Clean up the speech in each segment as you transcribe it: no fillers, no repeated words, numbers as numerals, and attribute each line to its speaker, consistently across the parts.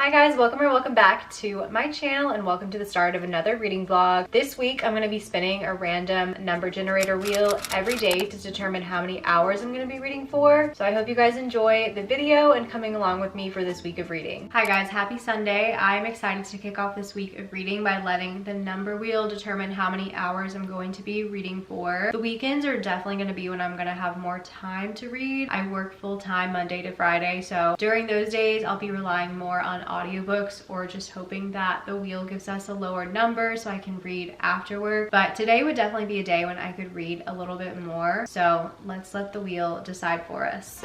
Speaker 1: Hi guys, welcome back to my channel and welcome to the start of another reading vlog. This week I'm going to be spinning a random number generator wheel every day to determine how many hours I'm going to be reading for. So I hope you guys enjoy the video and coming along with me for this week of reading. Hi guys, happy Sunday. I'm excited to kick off this week of reading by letting the number wheel determine how many hours I'm going to be reading for. The weekends are definitely going to be when I'm going to have more time to read. I work full time Monday to Friday, so during those days I'll be relying more on audiobooks or just hoping that the wheel gives us a lower number so I can read after work. But today would definitely be a day when I could read a little bit more. So let's let the wheel decide for us.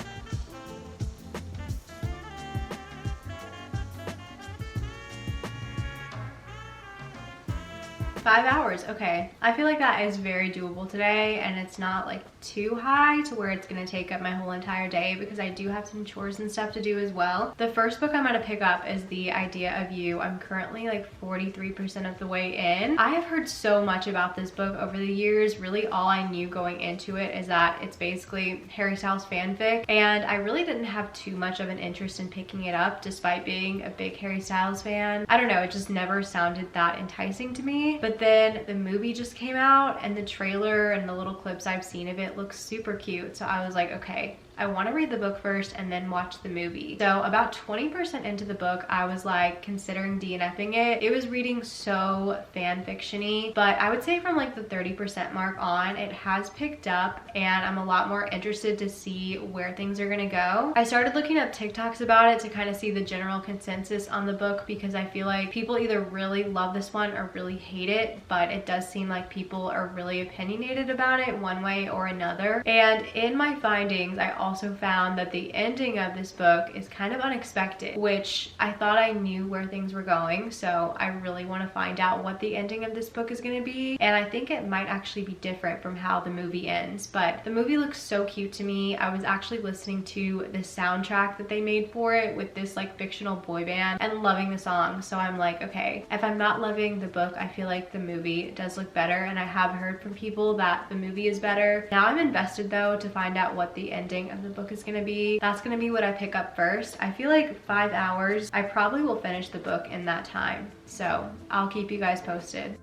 Speaker 1: 5 hours, okay. I feel like that is very doable today and it's not like too high to where it's gonna take up my whole entire day because I do have some chores and stuff to do as well. The first book I'm gonna pick up is The Idea of You. I'm currently like 43% of the way in. I have heard so much about this book over the years. Really all I knew going into it is that it's basically Harry Styles fanfic, and I really didn't have too much of an interest in picking it up despite being a big Harry Styles fan. I don't know, it just never sounded that enticing to me. But then the movie just came out and the trailer and the little clips I've seen of it looks super cute. So I was like, okay, I want to read the book first and then watch the movie. So about 20% into the book, I was like considering DNFing it. It was reading so fan fiction-y, but I would say from like the 30% mark on, it has picked up and I'm a lot more interested to see where things are gonna go. I started looking up TikToks about it to kind of see the general consensus on the book because I feel like people either really love this one or really hate it, but it does seem like people are really opinionated about it one way or another. And in my findings, I also found that the ending of this book is kind of unexpected, which I thought I knew where things were going, so I really want to find out what the ending of this book is going to be, and I think it might actually be different from how the movie ends. But the movie looks so cute to me. I was actually listening to the soundtrack that they made for it with this like fictional boy band and loving the song, so I'm like, okay, if I'm not loving the book, I feel like the movie does look better, and I have heard from people that the movie is better. Now I'm invested though to find out what the ending of the book is gonna be. That's gonna be what I pick up first. I feel like 5 hours, I probably will finish the book in that time, so I'll keep you guys posted.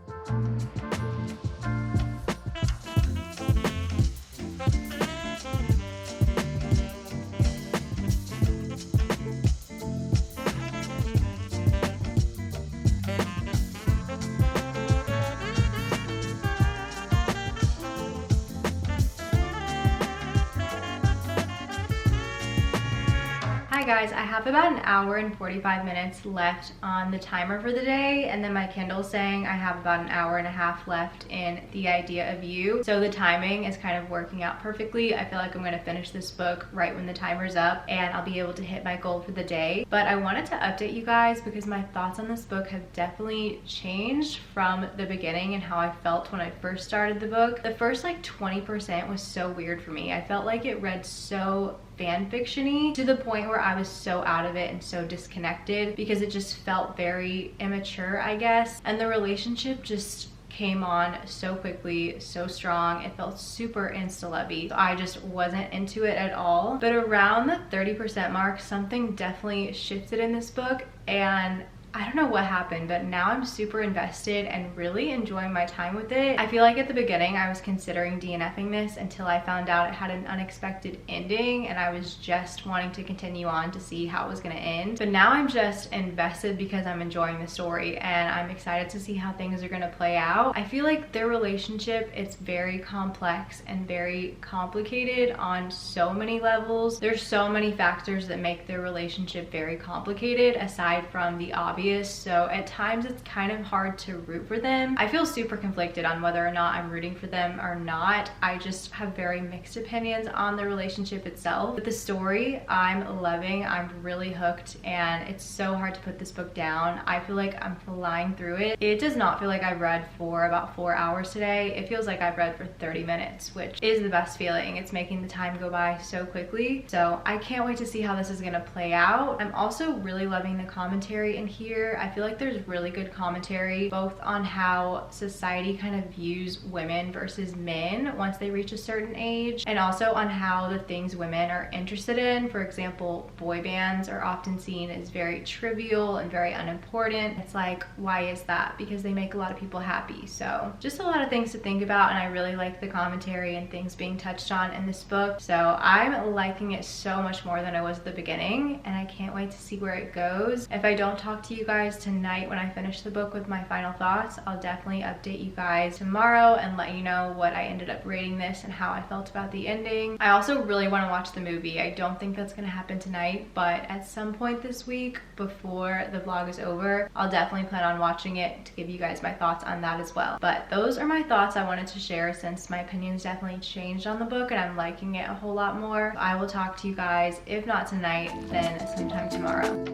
Speaker 1: Hi guys, I have about an hour and 45 minutes left on the timer for the day, and then my Kindle's saying I have about an hour and a half left in The Idea of You. So the timing is kind of working out perfectly. I feel like I'm gonna finish this book right when the timer's up and I'll be able to hit my goal for the day. But I wanted to update you guys because my thoughts on this book have definitely changed from the beginning and how I felt when I first started the book. The first like 20% was so weird for me. I felt like it read so fan fiction-y to the point where I was so out of it and so disconnected because it just felt very immature, I guess. And the relationship just came on so quickly, so strong. It felt super insta-lovey. So I just wasn't into it at all. But around the 30% mark, something definitely shifted in this book, and I don't know what happened, but now I'm super invested and really enjoying my time with it. I feel like at the beginning I was considering DNFing this until I found out it had an unexpected ending and I was just wanting to continue on to see how it was gonna end. But now I'm just invested because I'm enjoying the story and I'm excited to see how things are gonna play out. I feel like their relationship, it's very complex and very complicated on so many levels. There's so many factors that make their relationship very complicated aside from the obvious. So at times it's kind of hard to root for them. I feel super conflicted on whether or not I'm rooting for them or not. I just have very mixed opinions on the relationship itself. But the story I'm loving. I'm really hooked and it's so hard to put this book down. I feel like I'm flying through it. It does not feel like I've read for about 4 hours today. It feels like I've read for 30 minutes, which is the best feeling. It's making the time go by so quickly. So I can't wait to see how this is gonna play out. I'm also really loving the commentary in here. here. I feel like there's really good commentary both on how society kind of views women versus men once they reach a certain age, and also on how the things women are interested in, for example, boy bands, are often seen as very trivial and very unimportant. It's like, why is that? Because they make a lot of people happy. So just a lot of things to think about, and I really like the commentary and things being touched on in this book. So I'm liking it so much more than I was at the beginning, and I can't wait to see where it goes. If I don't talk to you guys tonight when I finish the book with my final thoughts, I'll definitely update you guys tomorrow and let you know what I ended up rating this and how I felt about the ending. I also really want to watch the movie. I don't think that's going to happen tonight, but at some point this week before the vlog is over, I'll definitely plan on watching it to give you guys my thoughts on that as well. But those are my thoughts I wanted to share, since my opinions definitely changed on the book and I'm liking it a whole lot more. I will talk to you guys, if not tonight, then sometime tomorrow.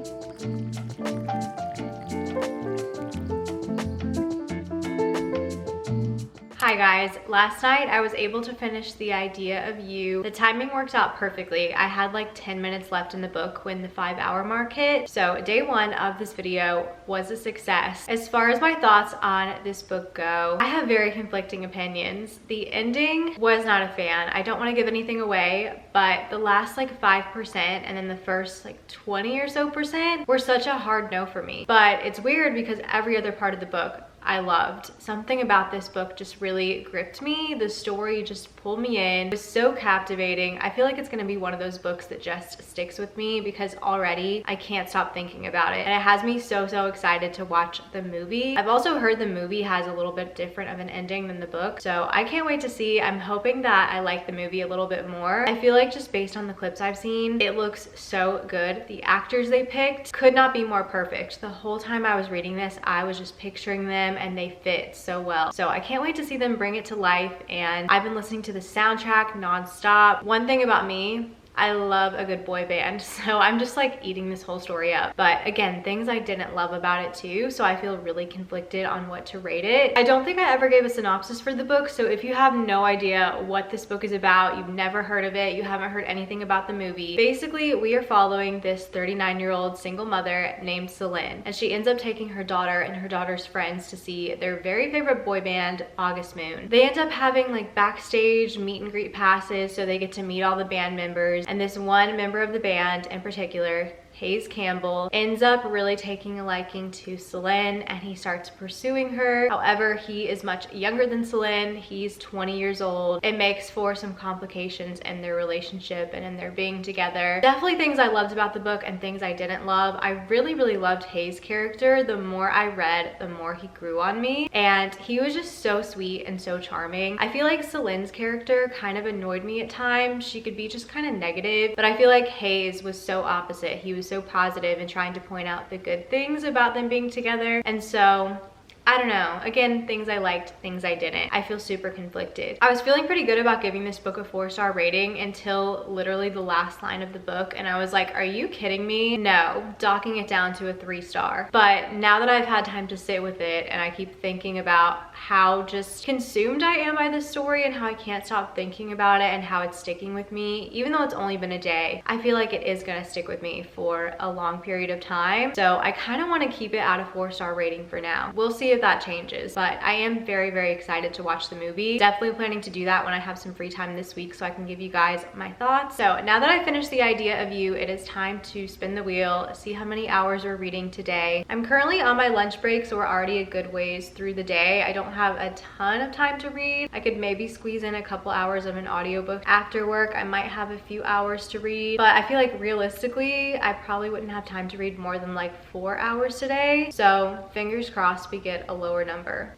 Speaker 1: Hi guys, last night I was able to finish The Idea of You. The timing worked out perfectly. I had like 10 minutes left in the book when the 5-hour mark hit. So day one of this video was a success. As far as my thoughts on this book go, I have very conflicting opinions. The ending was not a fan. I don't want to give anything away, but the last like 5% and then the first like 20 or so percent were such a hard no for me. But it's weird because every other part of the book I loved. Something about this book just really gripped me. The story just pulled me in. It was so captivating. I feel like it's gonna be one of those books that just sticks with me because already I can't stop thinking about it. And it has me so excited to watch the movie. I've also heard the movie has a little bit different of an ending than the book, so I can't wait to see. I'm hoping that I like the movie a little bit more. I feel like just based on the clips I've seen, it looks so good. The actors they picked could not be more perfect. The whole time I was reading this, I was just picturing them and they fit so well. So I can't wait to see them bring it to life, and I've been listening to the soundtrack nonstop. One thing about me, I love a good boy band, so I'm just like eating this whole story up. But again, things I didn't love about it too, so I feel really conflicted on what to rate it. I don't think I ever gave a synopsis for the book, so if you have no idea what this book is about, you've never heard of it, you haven't heard anything about the movie, basically we are following this 39-year-old single mother named Celine, and she ends up taking her daughter and her daughter's friends to see their very favorite boy band, August Moon. They end up having like backstage meet and greet passes, so they get to meet all the band members. And this one member of the band in particular, Hayes Campbell, ends up really taking a liking to Celine and he starts pursuing her. However, he is much younger than Celine. He's 20 years old. It makes for some complications in their relationship and in their being together. Definitely things I loved about the book and things I didn't love. I really loved Hayes' character. The more I read, the more he grew on me, and he was just so sweet and so charming. I feel like Celine's character kind of annoyed me at times. She could be just kind of negative, but I feel like Hayes was so opposite. He was so positive and trying to point out the good things about them being together. And so I don't know. Again, things I liked, things I didn't. I feel super conflicted. I was feeling pretty good about giving this book a 4-star rating until literally the last line of the book, and I was like, are you kidding me? No, docking it down to a 3-star. But now that I've had time to sit with it and I keep thinking about how just consumed I am by this story and how I can't stop thinking about it and how it's sticking with me, even though it's only been a day, I feel like it is gonna stick with me for a long period of time. So I kind of want to keep it at a 4-star rating for now. We'll see if that changes, but I am very excited to watch the movie. Definitely planning to do that when I have some free time this week so I can give you guys my thoughts. So now that I finished The Idea of You, it is time to spin the wheel, see how many hours we're reading today. I'm currently on my lunch break, so we're already a good ways through the day. I don't have a ton of time to read. I could maybe squeeze in a couple hours of an audiobook after work. I might have a few hours to read, but I feel like realistically I probably wouldn't have time to read more than like 4 hours today. So fingers crossed we get a lower number.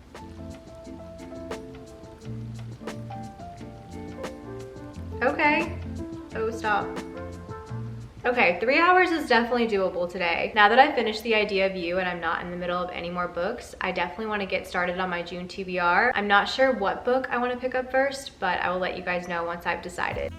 Speaker 1: Okay. Oh, stop. Okay, 3 hours is definitely doable today. Now that I've finished The Idea of You and I'm not in the middle of any more books, I definitely want to get started on my June TBR. I'm not sure what book I want to pick up first, but I will let you guys know once I've decided.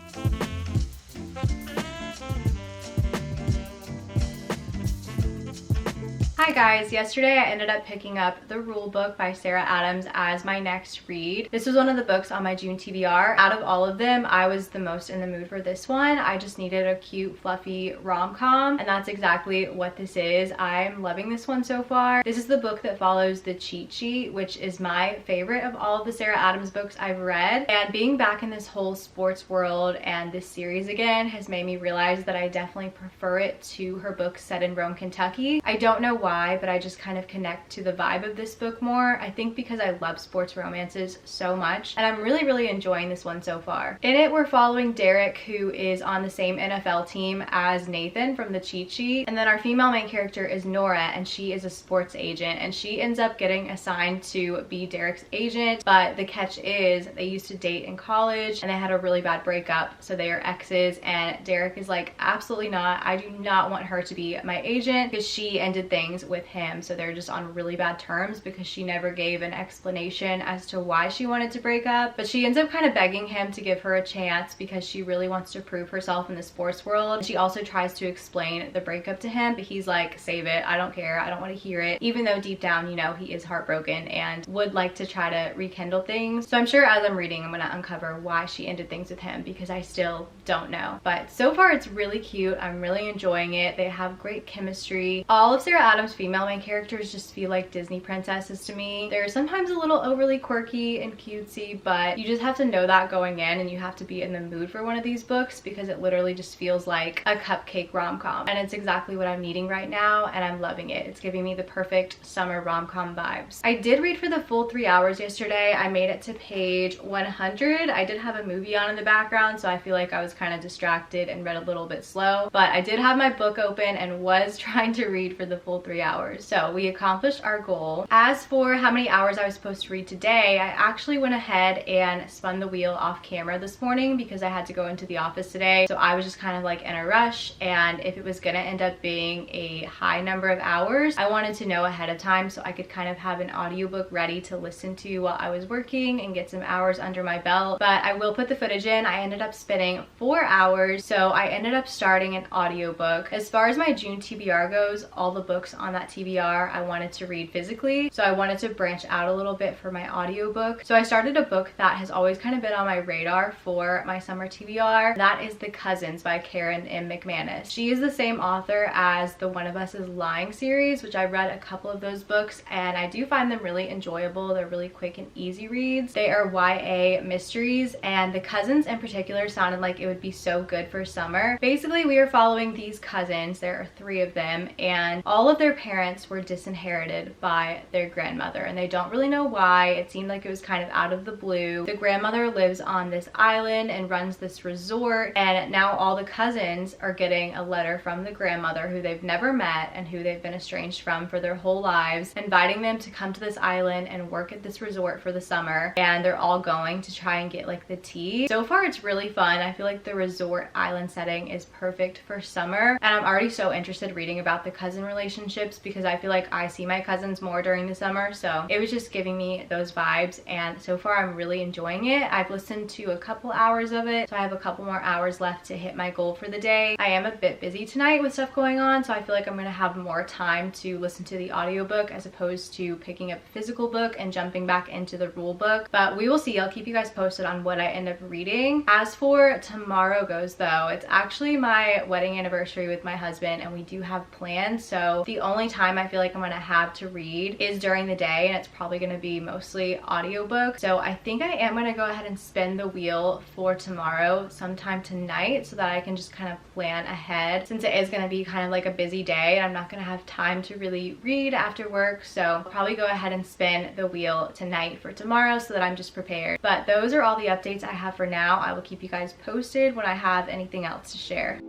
Speaker 1: Hi guys, yesterday I ended up picking up The Rule Book by Sarah Adams as my next read. This was one of the books on my June TBR. Out of all of them, I was the most in the mood for this one. I just needed a cute, fluffy rom-com, and that's exactly what this is. I'm loving this one so far. This is the book that follows The Cheat Sheet, which is my favorite of all of the Sarah Adams books I've read. And being back in this whole sports world and this series again has made me realize that I definitely prefer it to her books set in Rome, Kentucky. I don't know why, but I just kind of connect to the vibe of this book more. I think because I love sports romances so much, and I'm really enjoying this one so far. In it, we're following Derek, who is on the same NFL team as Nathan from The Cheat Sheet, and then our female main character is Nora, and she is a sports agent, and she ends up getting assigned to be Derek's agent, but the catch is they used to date in college and they had a really bad breakup, so they are exes, and Derek is like, absolutely not, I do not want her to be my agent, because she ended things with him, so they're just on really bad terms because she never gave an explanation as to why she wanted to break up. But she ends up kind of begging him to give her a chance because she really wants to prove herself in the sports world. She also tries to explain the breakup to him, but he's like, save it, I don't care, I don't want to hear it, even though deep down, you know, he is heartbroken and would like to try to rekindle things. So I'm sure as I'm reading, I'm gonna uncover why she ended things with him, because I still don't know. But so far it's really cute. I'm really enjoying it. They have great chemistry. All of Sarah Adams' female main characters just feel like Disney princesses to me. They're sometimes a little overly quirky and cutesy, but you just have to know that going in, and you have to be in the mood for one of these books because it literally just feels like a cupcake rom-com, and it's exactly what I'm needing right now, and I'm loving it. It's giving me the perfect summer rom-com vibes. I did read for the full 3 hours yesterday. I made it to page 100. I did have a movie on in the background, so I feel like I was kind of distracted and read a little bit slow, but I did have my book open and was trying to read for the full 3 hours. So we accomplished our goal. As for how many hours I was supposed to read today, I actually went ahead and spun the wheel off camera this morning because I had to go into the office today. So I was just kind of like in a rush, and if it was gonna end up being a high number of hours, I wanted to know ahead of time so I could kind of have an audiobook ready to listen to while I was working and get some hours under my belt. But I will put the footage in. I ended up spending 4 hours, so I ended up starting an audiobook. As far as my June TBR goes, all the books on that TBR I wanted to read physically, so I wanted to branch out a little bit for my audiobook. So I started a book that has always kind of been on my radar for my summer TBR. That is The Cousins by Karen M. McManus. She is the same author as the One of Us is Lying series, which I read a couple of those books, and I do find them really enjoyable. They're really quick and easy reads. They are YA mysteries, and The Cousins in particular sounded like it would be so good for summer. Basically, we are following these cousins. There are 3 of them, and all of their parents were disinherited by their grandmother, and they don't really know why. It seemed like it was kind of out of the blue. The grandmother lives on this island and runs this resort, and now all the cousins are getting a letter from the grandmother, who they've never met and who they've been estranged from for their whole lives, inviting them to come to this island and work at this resort for the summer, and they're all going to try and get like the tea. So far it's really fun. I feel like the resort island setting is perfect for summer, and I'm already so interested reading about the cousin relationships because I feel like I see my cousins more during the summer, so it was just giving me those vibes, and so far I'm really enjoying it. I've listened to a couple hours of it, so I have a couple more hours left to hit my goal for the day. I am a bit busy tonight with stuff going on, so I feel like I'm gonna have more time to listen to the audiobook as opposed to picking up a physical book and jumping back into the rule book, but we will see. I'll keep you guys posted on what I end up reading. As for tomorrow goes though, it's actually my wedding anniversary with my husband, and we do have plans, so the only time I feel like I'm gonna have to read is during the day, and it's probably gonna be mostly audiobook. So I think I am gonna go ahead and spin the wheel for tomorrow sometime tonight so that I can just kind of plan ahead, since it is gonna be kind of like a busy day and I'm not gonna have time to really read after work. So I'll probably go ahead and spin the wheel tonight for tomorrow so that I'm just prepared. But those are all the updates I have for now. I will keep you guys posted when I have anything else to share.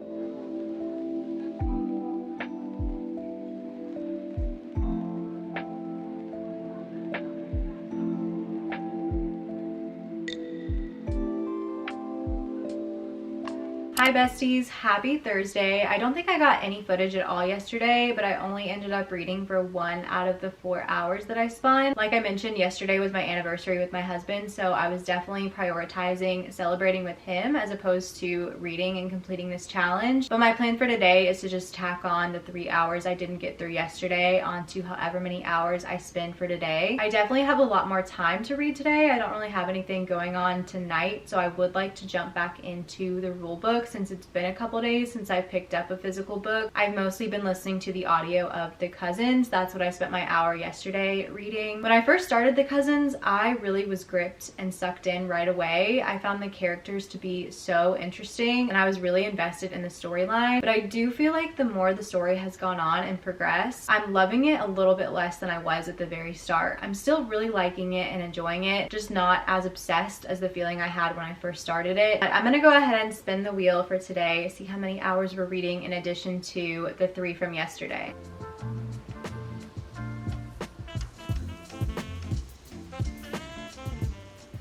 Speaker 1: Hi besties, happy Thursday. I don't think I got any footage at all yesterday, but I only ended up reading for 1 out of the 4 hours that I spun. Like I mentioned, yesterday was my anniversary with my husband, so I was definitely prioritizing celebrating with him as opposed to reading and completing this challenge. But my plan for today is to just tack on the 3 hours I didn't get through yesterday onto however many hours I spend for today. I definitely have a lot more time to read today. I don't really have anything going on tonight, so I would like to jump back into the rule book since it's been a couple days since I picked up a physical book. I've mostly been listening to the audio of The Cousins. That's what I spent my hour yesterday reading. When I first started The Cousins, I really was gripped and sucked in right away. I found the characters to be so interesting and I was really invested in the storyline. But I do feel like the more the story has gone on and progressed, I'm loving it a little bit less than I was at the very start. I'm still really liking it and enjoying it, just not as obsessed as the feeling I had when I first started it. But I'm gonna go ahead and spin the wheel for today, see how many hours we're reading in addition to the 3 from yesterday.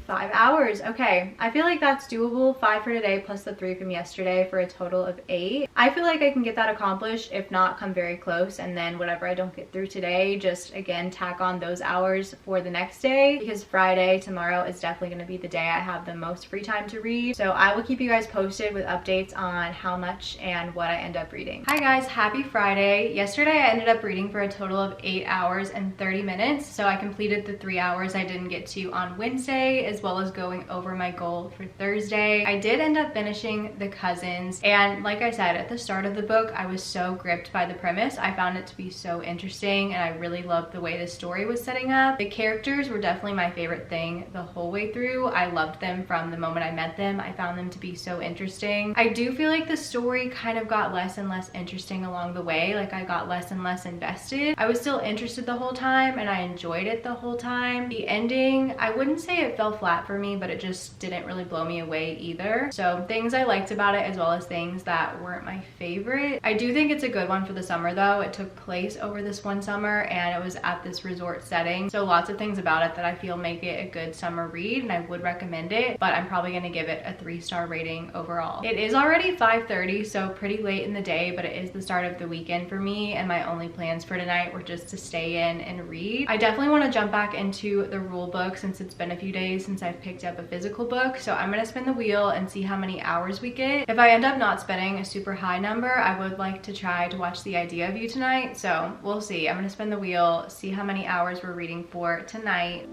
Speaker 1: 5 hours. Okay, I feel like that's doable. 5 for today plus the 3 from yesterday for a total of 8. I feel like I can get that accomplished, if not come very close, and then whatever I don't get through today, just again tack on those hours for the next day, because Friday, tomorrow, is definitely going to be the day I have the most free time to read. So I will keep you guys posted with updates on how much and what I end up reading. Hi guys, happy Friday. Yesterday I ended up reading for a total of 8 hours and 30 minutes. So I completed the 3 hours I didn't get to on Wednesday, as well as going over my goal for Thursday. I did end up finishing The Cousins, and like I said at the start of the book, I was so gripped by the premise. I found it to be so interesting and I really loved the way the story was setting up. The characters were definitely my favorite thing the whole way through. I loved them from the moment I met them. I found them to be so interesting. I do feel like the story kind of got less and less interesting along the way. Like I got less and less invested. I was still interested the whole time and I enjoyed it the whole time. The ending, I wouldn't say it fell flat for me, but it just didn't really blow me away either. So things I liked about it as well as things that weren't my favorite. I do think it's a good one for the summer though. It took place over this one summer and it was at this resort setting. So lots of things about it that I feel make it a good summer read and I would recommend it, but I'm probably gonna give it a 3-star rating overall. It is already 5:30, so pretty late in the day, but it is the start of the weekend for me and my only plans for tonight were just to stay in and read. I definitely want to jump back into the rule book since it's been a few days since I've picked up a physical book, so I'm gonna spin the wheel and see how many hours we get. If I end up not spending a super high number, I would like to try to watch The Idea of You tonight, so we'll see. I'm gonna spin the wheel, see how many hours we're reading for tonight.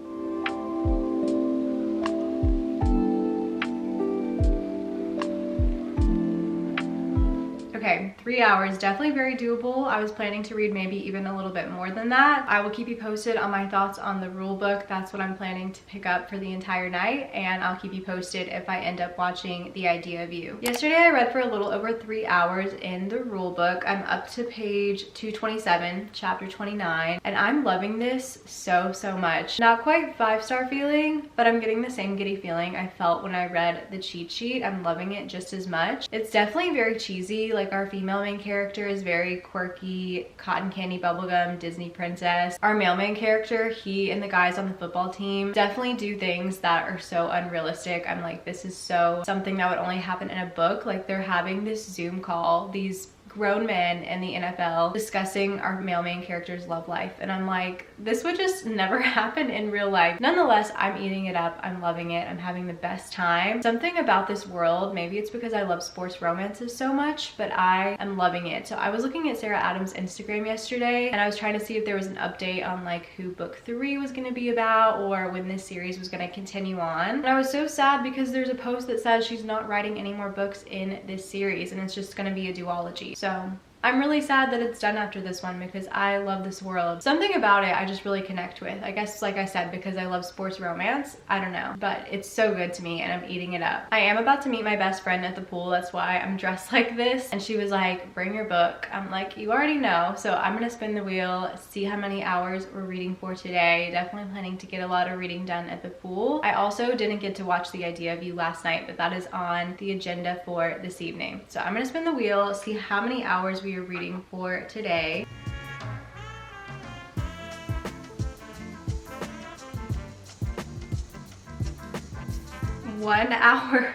Speaker 1: Okay, 3 hours, definitely very doable. I was planning to read maybe even a little bit more than that. I will keep you posted on my thoughts on the rule book. That's what I'm planning to pick up for the entire night, and I'll keep you posted if I end up watching The Idea of You. Yesterday I read for a little over 3 hours in the rule book. I'm up to page 227, chapter 29, and I'm loving this so much. Not quite 5-star feeling, but I'm getting the same giddy feeling I felt when I read the cheat sheet. I'm loving it just as much. It's definitely very cheesy. Like our female main character is very quirky, cotton candy bubblegum Disney princess. Our male main character, he and the guys on the football team definitely do things that are so unrealistic. I'm like, this is so something that would only happen in a book. Like they're having this Zoom call, these grown men in the NFL discussing our male main character's love life, and I'm like, this would just never happen in real life. Nonetheless, I'm eating it up. I'm loving it. I'm having the best time. Something about this world, maybe it's because I love sports romances so much, but I am loving it. So I was looking at Sarah Adams' Instagram yesterday and I was trying to see if there was an update on like who book 3 was going to be about or when this series was going to continue on. And I was so sad because there's a post that says she's not writing any more books in this series and it's just going to be a duology. So I'm really sad that it's done after this one because I love this world. Something about it I just really connect with. I guess, like I said, because I love sports romance. I don't know, but it's so good to me and I'm eating it up. I am about to meet my best friend at the pool. That's why I'm dressed like this. And she was like, bring your book. I'm like, you already know. So I'm gonna spin the wheel, see how many hours we're reading for today. Definitely planning to get a lot of reading done at the pool. I also didn't get to watch The Idea of You last night, but that is on the agenda for this evening. So I'm gonna spin the wheel, see how many hours we are reading for today. One hour.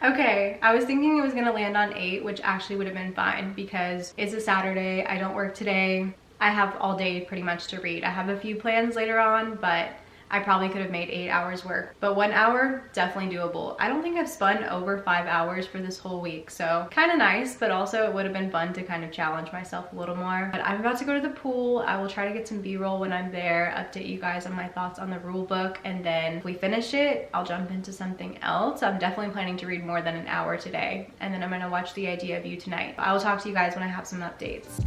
Speaker 1: Okay, I was thinking it was gonna land on 8, which actually would have been fine because it's a Saturday, I don't work today. I have all day pretty much to read. I have a few plans later on, but I probably could have made 8 hours work. But 1 hour, definitely doable. I don't think I've spun over 5 hours for this whole week, so kind of nice, but also it would have been fun to kind of challenge myself a little more. But I'm about to go to the pool. I will try to get some B-roll when I'm there, update you guys on my thoughts on the rule book, and then if we finish it, I'll jump into something else. I'm definitely planning to read more than an hour today, and then I'm gonna watch The Idea of You tonight. I will talk to you guys when I have some updates.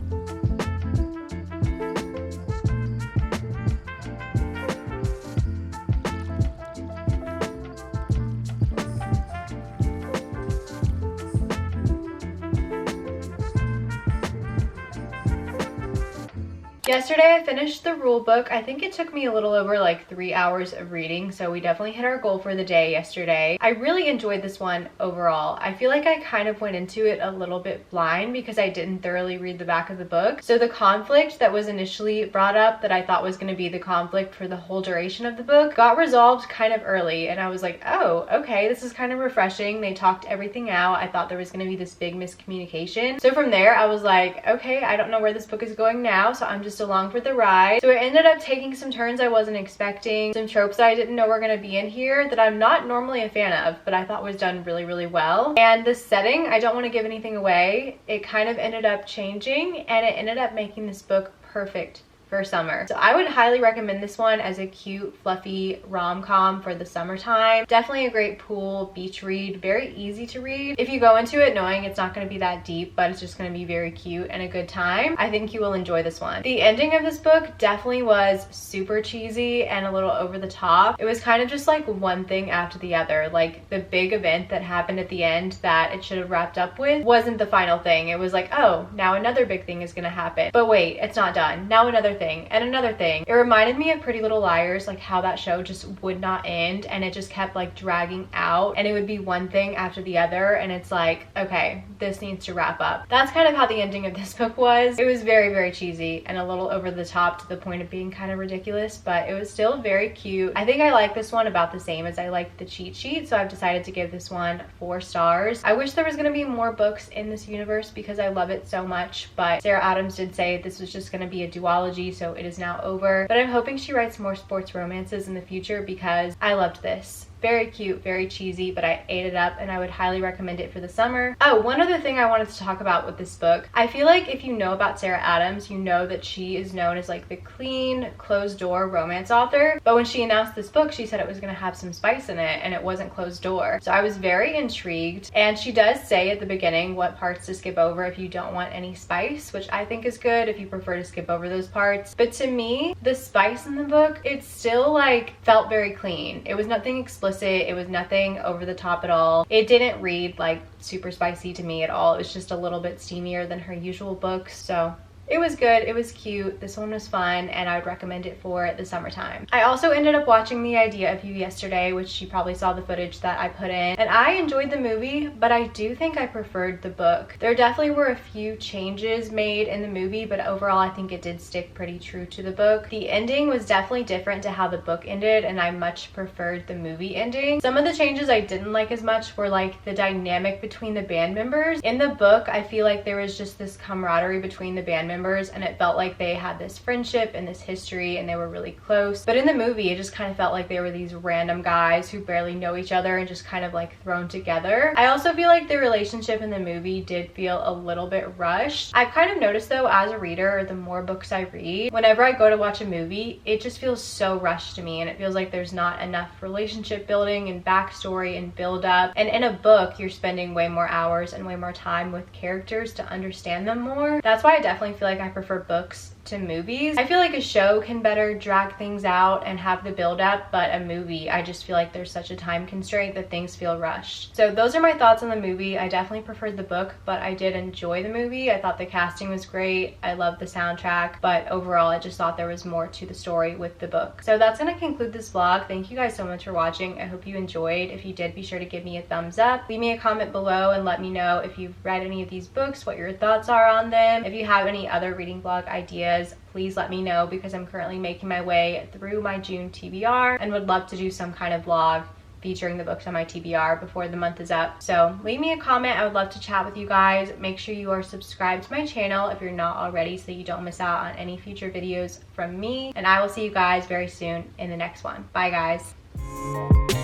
Speaker 1: Yesterday I finished the rule book. I think it took me a little over like 3 hours of reading, so we definitely hit our goal for the day yesterday. I really enjoyed this one overall. I feel like I kind of went into it a little bit blind because I didn't thoroughly read the back of the book. So the conflict that was initially brought up that I thought was going to be the conflict for the whole duration of the book got resolved kind of early, and I was like, oh, okay, this is kind of refreshing. They talked everything out. I thought there was going to be this big miscommunication. So from there I was like, okay, I don't know where this book is going now, so I'm just along for the ride. So it ended up taking some turns I wasn't expecting, some tropes that I didn't know were going to be in here that I'm not normally a fan of, but I thought was done really, really well. And the setting, I don't want to give anything away, it kind of ended up changing, and it ended up making this book perfect for summer. So I would highly recommend this one as a cute, fluffy rom-com for the summertime. Definitely a great pool beach read, very easy to read. If you go into it knowing it's not going to be that deep, but it's just going to be very cute and a good time, I think you will enjoy this one. The ending of this book definitely was super cheesy and a little over the top. It was kind of just like one thing after the other. Like the big event that happened at the end that it should have wrapped up with wasn't the final thing. It was like, oh, now another big thing is going to happen. But wait, it's not done. Now another thing and another thing. It reminded me of Pretty Little Liars, like how that show just would not end and it just kept like dragging out, and it would be one thing after the other, and it's like, okay, this needs to wrap up. That's kind of how the ending of this book was. It was very, very cheesy and a little over the top to the point of being kind of ridiculous, but it was still very cute. I think I like this one about the same as I liked the cheat sheet, so I've decided to give this one 4 stars. I wish there was going to be more books in this universe because I love it so much, but Sarah Adams did say this was just going to be a duology, so it is now over. But I'm hoping she writes more sports romances in the future because I loved this. Very cute, very cheesy, but I ate it up and I would highly recommend it for the summer. Oh, one other thing I wanted to talk about with this book. I feel like if you know about Sarah Adams, you know that she is known as like the clean, closed door romance author. But when she announced this book, she said it was going to have some spice in it and it wasn't closed door. So I was very intrigued. And she does say at the beginning what parts to skip over if you don't want any spice, which I think is good if you prefer to skip over those parts. But to me, the spice in the book, it still like felt very clean. It was nothing explicit. It was nothing over the top at all. It didn't read like super spicy to me at all. It was just a little bit steamier than her usual books. So it was good, it was cute, this one was fun, and I would recommend it for the summertime. I also ended up watching The Idea of You yesterday, which you probably saw the footage that I put in, and I enjoyed the movie, but I do think I preferred the book. There definitely were a few changes made in the movie, but overall I think it did stick pretty true to the book. The ending was definitely different to how the book ended, and I much preferred the movie ending. Some of the changes I didn't like as much were like the dynamic between the band members. In the book, I feel like there was just this camaraderie between the band members, and it felt like they had this friendship and this history and they were really close. But in the movie, it just kind of felt like they were these random guys who barely know each other and just kind of like thrown together. I also feel like the relationship in the movie did feel a little bit rushed. I've kind of noticed though, as a reader, the more books I read, whenever I go to watch a movie, it just feels so rushed to me, and it feels like there's not enough relationship building and backstory and build up. And in a book, you're spending way more hours and way more time with characters to understand them more. That's why I definitely feel like I prefer books to movies. I feel like a show can better drag things out and have the build up, but a movie, I just feel like there's such a time constraint that things feel rushed. So those are my thoughts on the movie. I definitely preferred the book, but I did enjoy the movie. I thought the casting was great. I loved the soundtrack, but overall I just thought there was more to the story with the book. So that's gonna conclude this vlog. Thank you guys so much for watching. I hope you enjoyed. If you did, be sure to give me a thumbs up. Leave me a comment below and let me know if you've read any of these books, what your thoughts are on them. If you have any other reading vlog ideas, please let me know because I'm currently making my way through my June TBR and would love to do some kind of vlog featuring the books on my TBR before the month is up. So leave me a comment. I would love to chat with you guys. Make sure you are subscribed to my channel if you're not already so you don't miss out on any future videos from me. And I will see you guys very soon in the next one. Bye guys.